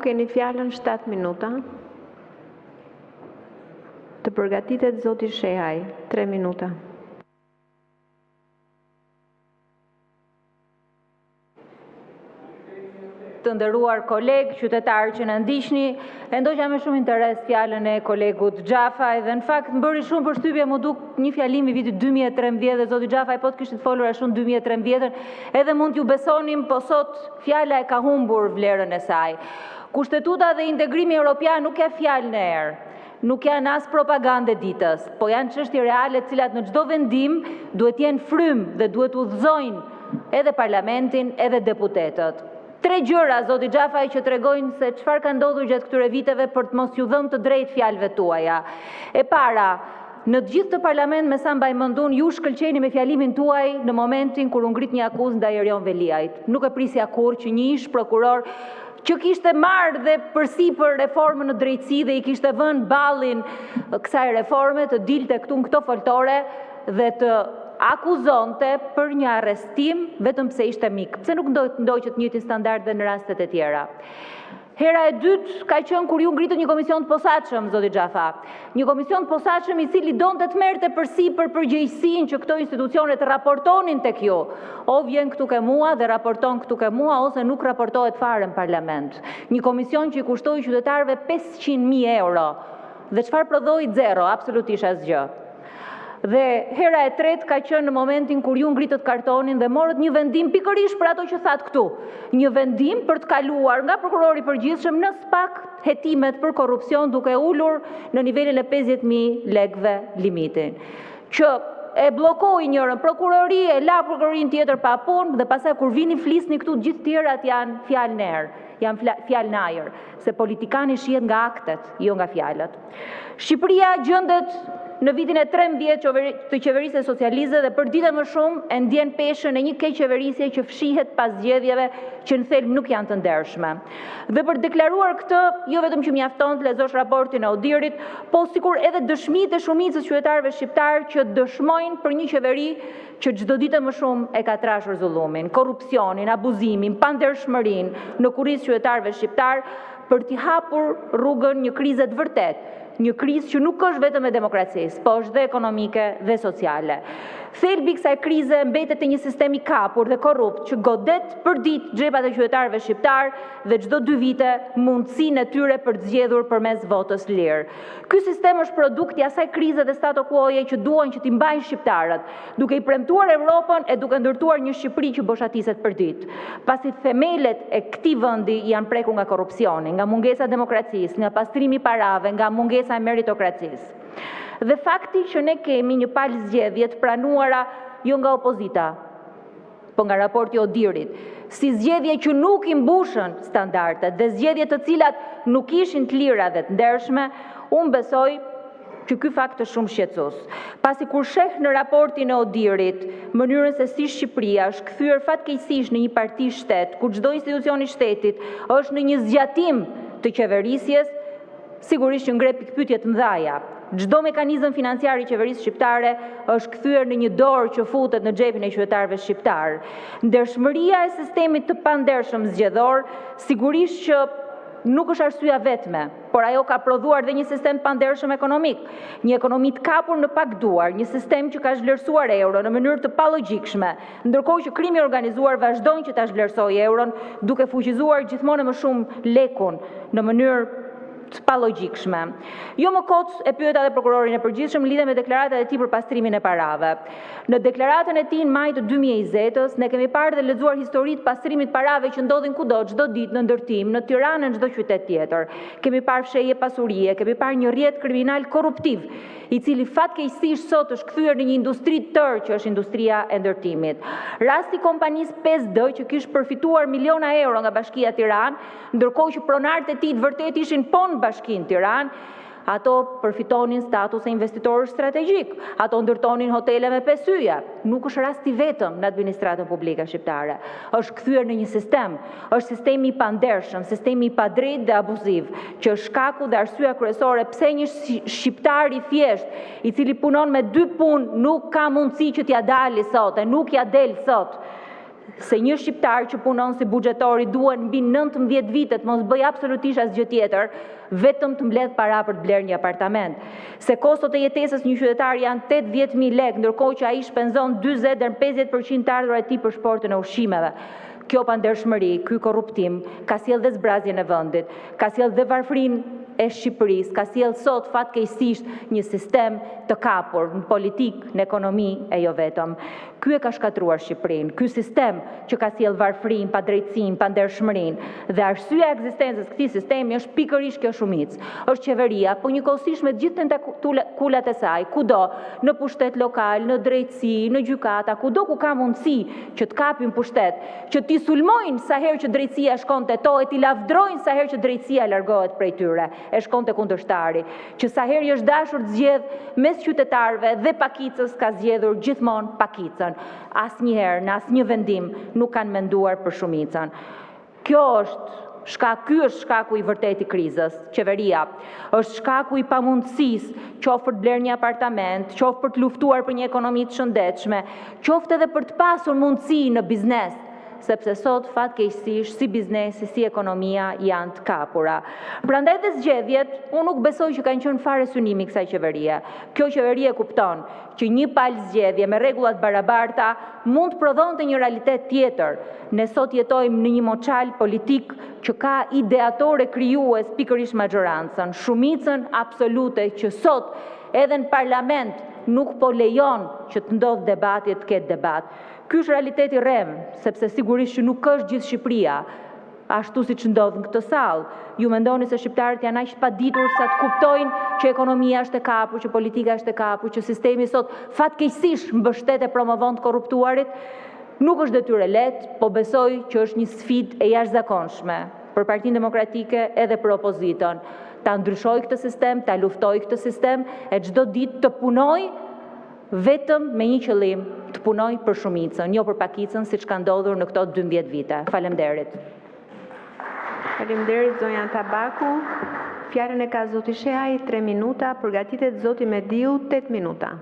keni fjalën 7 minuta. Të përgatitet zoti Shehaj, 3 minuta. Të nderuar kolegë, qytetarë që në ndiqni, e ndoqja me shumë interes fjalën e kolegut Xhafaj dhe në fakt më bëri shumë përshtypje mu duk një fjalim i vitit 2013 dhe zoti Xhafaj po të kishit folur a shumë 2013 edhe mund t'ju besonim, po sot fjala e ka humbur vlerën e saj. Kushtetuta dhe integrimi europian nuk janë fjalë në erë. Nuk janë as propagandë ditës, po janë çështje reale të cilat në çdo vendim duhet jenë frymë dhe duhet udhëzojnë edhe parlamentin edhe deputetët. 3 gjëra, zoti Xhafaj, që tregojnë se çfarë ka ndodhur gjatë këtyre viteve për të mos ju dhënë të drejtë fjalëve tuaja. E para, në të gjithë të parlament me sa mbaj mendun, ju shkëlqeni me fjalimin tuaj në momentin kur u ngrit një akuzë ndaj Erion Veliajt. Nuk e prisja kurrë që një ish prokuror që kishte marrë dhe përsipër reformën në drejtësi dhe i kishte vënë ballin kësaj reforme të dilte këtu në këto foltore dhe të akuzonte për një arrestim vetëm pse ishte mik. Pse nuk ndoqët njëjtin standard dhe në rastet e tjera? Hera e dytë ka qenë kur ju ngritët një komision të posaçëm, zoti Xhafa. Një komision të posaçëm i cili donte të merrte përsipër përgjegjësinë që këto institucione të raportonin tek ju. O vjen këtu ke mua dhe raporton këtu ke mua ose nuk raportohet fare në parlament. Një komision që i kushtoi qytetarëve 500.000 euro. Dhe çfarë prodhoi? Zero, absolutisht asgjë. Dhe hera e tretë ka qenë në momentin kur ju ngritët kartonin dhe morët një vendim pikërisht për ato që thatë këtu. Një vendim për të kaluar nga prokurori i përgjithshëm në SPAK hetimet për korrupsion duke ulur në nivelin e 50.000 lekëve limitin. Që e bllokoi njërën prokurori, e la prokurorin tjetër pa punë dhe pastaj kur vini flisni këtu gjithë tjerat janë fjalë në erë, janë fjalë në ajër, se politikani shihet nga aktet, jo nga fjalët. Shqipëria gjendet në vitin e 13 të qeverisë socialiste dhe për ditën më shumë e ndjen peshën e një keqeverisje që fshihet pas zgjedhjeve që në thelb nuk janë të ndershme. Dhe për deklaruar këtë, jo vetëm që mjafton të lexosh raportin e Odirit, po sikur edhe dëshmitë e shumicës qytetarëve shqiptar që dëshmojnë për një qeveri që çdo ditë më shumë e ka trashur zullumin, korrupsionin, abuzimin, pandershmërinë në kurriz qytetarëve shqiptar për t'i hapur rrugën një krize të vërtetë. Një krizë që nuk është vetëm e demokracisë, po është dhe ekonomike dhe sociale. Thelbi kësaj krize mbetet te një sistem i kapur dhe korrupt që godet për ditë xhepat e qytetarëve shqiptar dhe çdo 2 vite mundësinë e tyre për të zgjedhur përmes votës lirë. Ky sistem është produkti i asaj krize dhe stato quo-je që duan që t'i mbajnë shqiptarët, duke i premtuar Evropën e duke ndërtuar një Shqipëri që boshatiset për ditë. Pasi themelet e këtij vendi janë prekur nga korrupsioni, nga mungesa e demokracisë, nga pastrimi i parave, nga mungesa e meritokracisë. Dhe fakti që ne kemi një palë zgjedhje të pranuara jo nga opozita, po nga raporti i Odirit, si zgjedhje që nuk i mbushën standardet dhe zgjedhje të cilat nuk ishin të lira dhe të ndershme, unë besoj që ky fakt është shumë shqetësues. Pasi kur sheh në raportin e Odirit mënyrën se si Shqipëria është kthyer fatkeqësisht në një parti shtet, ku çdo institucion i shtetit është në një zgjatim të qeverisjes, sigurisht që ngre pikpyetje të mëdha. Çdo mekanizëm financiar i qeverisë shqiptare është kthyer në një dorë që futet në xhepin e qytetarëve shqiptar. Ndershmëria e sistemit të pandershëm zgjedhor sigurisht që nuk është arsyeja vetme, por ajo ka prodhuar dhe një sistem pandershëm ekonomik, një ekonomi të kapur në pak duar, një sistem që ka zhvlerësuar euron në mënyrë të palogjikshme, ndërkohë që krimi organizuar vazhdon që ta zhvlerësojë euron, duke fuqizuar gjithmonë më shumë lekun në mënyrë të palogjikshme. Jo më kot e pyeta dhe prokurorin e përgjithshëm lidhe me deklaratat e tij për pastrimin e parave. Në deklaratën e tij në maj të 2020-s ne kemi parë dhe lexuar historitë pastrimit parave që ndodhin kudo, çdo ditë në ndërtim, në Tiranë, në çdo qytet tjetër. Kemi parë fshehje pasurie, kemi parë një rrjet kriminal korruptiv, i cili fatkeqësisht sot është kthyer në një industri të tërë që është industria e ndërtimit. Rasti kompanisë 5D që kishte përfituar miliona euro nga Bashkia Tiranë, ndërkohë që pronarët e tij vërtet ishin ponë Bashkinë Tiranë, ato përfitonin status e investitor strategjik, ato ndërtonin hotele me 5 yje. Nuk është rasti vetëm në administratën publike shqiptare. Është kthyer në një sistem, është sistemi i pandershëm, sistemi i padrejtë dhe abuziv, që është shkaku dhe arsyeja kryesore pse një shqiptar i thjesht, i cili punon me 2 punë, nuk ka mundësi që t'ja dalë sot, e nuk ja del sot. se një shqiptar që punon si buxhetori duan mbi 19 vite të mos bëj absolutisht asgjë tjetër, vetëm të mbledh para për të blerë një apartament. Se kostot e jetesës një qytetar janë 80.000 lekë, ndërkohë që ai shpenzon 40 deri në 50% të ardhurat e tij për shportin e ushqimeve. Kjo pandershmëri, ky korruptim, ka sjellë dhe zbrazjen e vendit, ka sjellë dhe varfërinë e Shqipërisë, ka sjellë sot fatkeqësisht një sistem të kapur në politikë, në ekonomi e jo vetëm. Ky e ka shkatruar Shqipërinë, ky sistem që ka sjellë varfërinë, padrejtësinë, pandershmërinë, dhe arsyeja e ekzistencës këtij sistemi është pikërisht kjo shumicë. Është qeveria, po njëkohësisht me të gjithë tentakulat e saj, kudo, në pushtet lokal, në drejtësi, në gjykata, kudo ku ka mundësi që të kapin pushtet, që t'i sulmojnë sa herë që drejtësia shkon te to, e t'i lavdrojnë sa herë që drejtësia largohet prej tyre, e shkon te kundërshtari, që sa herë i është dashur të zgjedh mes qytetarëve dhe pakicës, ka zgjedhur gjithmonë pakicën. Asnjëherë, në asnjë vendim nuk kanë menduar për shumicën. Ky është shkaku i vërtet i krizës, qeveria. Është shkaku i pamundësisë, qoftë për të blerë një apartament, qoftë për të luftuar për një ekonomi të shëndetshme, qoftë edhe për të pasur mundësi në biznes, sepse sot fatkeqësisht si biznesi, si ekonomia janë të kapura. Prandaj dhe zgjedhjet, unë nuk besoj që kanë qenë fare synimi kësaj qeverie. Kjo qeverie kupton që një palë zgjedhje me rregullat barabarta mund të prodhonte një realitet tjetër. Ne sot jetojmë në një moçal politik që ka ideatore krijues pikërisht majorancën, shumicën absolute që sot edhe në parlament nuk po lejon që të ndodh debati, të ketë debat. Ky është realiteti rrem, sepse sigurisht që nuk është gjithë Shqipëria ashtu siç ndodh në këtë sallë. Ju mendoni se shqiptarët janë aq të paditur sa të kuptojnë që ekonomia është e kapur, që politika është e kapur, që sistemi sot fatkeqësisht mbështet e promovon të korruptuarit? Nuk është detyrë e lehtë, po besoj që është një sfidë e jashtëzakonshme për Partinë Demokratike edhe për opozitën. Ta ndryshoj këtë sistem, ta luftoj këtë sistem e çdo ditë të punoj vetëm me një qëllim, të punoj për shumicën, jo për pakicën, siç ka ndodhur në këto 12 vite. Faleminderit. Faleminderit zonja Tabaku. Fjalën e ka zoti Shehaj 3 minuta, përgatitet zoti Mediu 8 minuta.